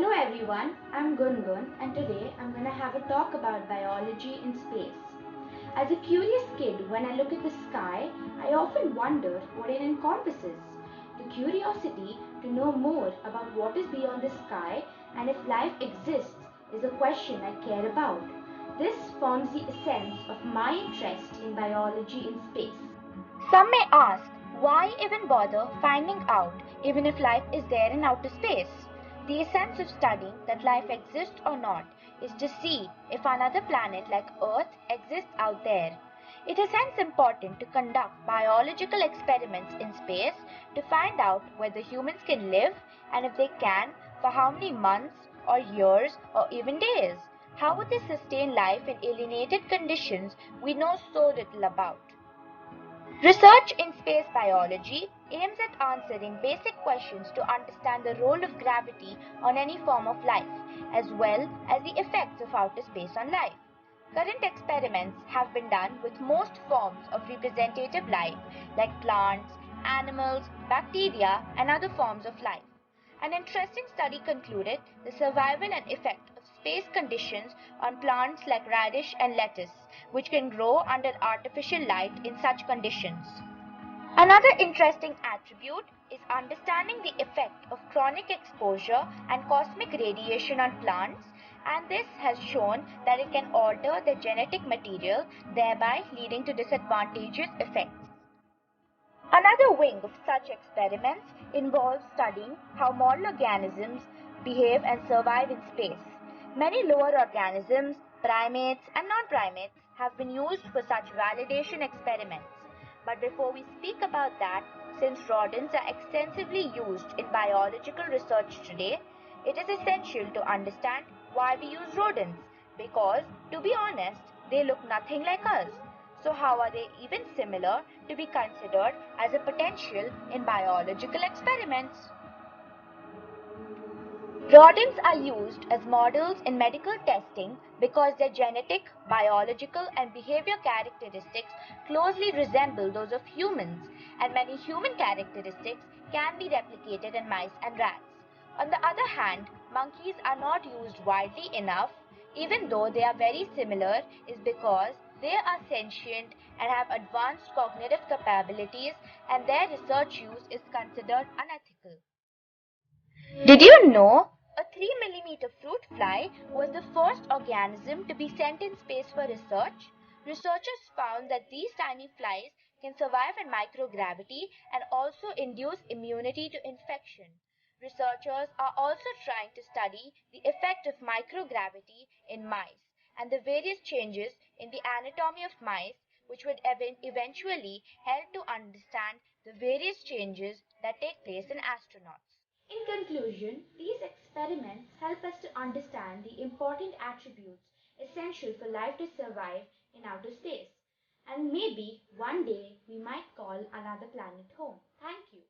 Hello everyone, I'm Gungun and today I'm going to have a talk about biology in space. As a curious kid, when I look at the sky, I often wonder what it encompasses. The curiosity to know more about what is beyond the sky and if life exists is a question I care about. This forms the essence of my interest in biology in space. Some may ask, why even bother finding out even if life is there in outer space? The essence of studying that life exists or not is to see if another planet like Earth exists out there. It is hence important to conduct biological experiments in space to find out whether humans can live, and if they can, for how many months or years or even days. How would they sustain life in alienated conditions we know so little about? Research in space biology aims at answering basic questions to understand the role of gravity on any form of life, as well as the effects of outer space on life. Current experiments have been done with most forms of representative life, like plants, animals, bacteria, and other forms of life. An interesting study concluded the survival and effect of space conditions on plants like radish and lettuce, which can grow under artificial light in such conditions. Another interesting attribute is understanding the effect of chronic exposure and cosmic radiation on plants, and this has shown that it can alter their genetic material, thereby leading to disadvantageous effects. Another wing of such experiments involves studying how model organisms behave and survive in space. Many lower organisms, primates and non-primates, have been used for such validation experiments. But before we speak about that, since rodents are extensively used in biological research today, it is essential to understand why we use rodents, because, to be honest, they look nothing like us. So how are they even similar to be considered as a potential in biological experiments? Rodents are used as models in medical testing because their genetic, biological, and behavior characteristics closely resemble those of humans, and many human characteristics can be replicated in mice and rats. On the other hand, monkeys are not used widely enough, even though they are very similar, is because they are sentient and have advanced cognitive capabilities, and their research use is considered unethical. Did you know a 3 mm fruit fly was the first organism to be sent in space for research? Researchers found that these tiny flies can survive in microgravity and also induce immunity to infection. Researchers are also trying to study the effect of microgravity in mice and the various changes in the anatomy of mice, which would eventually help to understand the various changes that take place in astronauts. In conclusion, these experiments help us to understand the important attributes essential for life to survive in outer space. And maybe one day we might call another planet home. Thank you.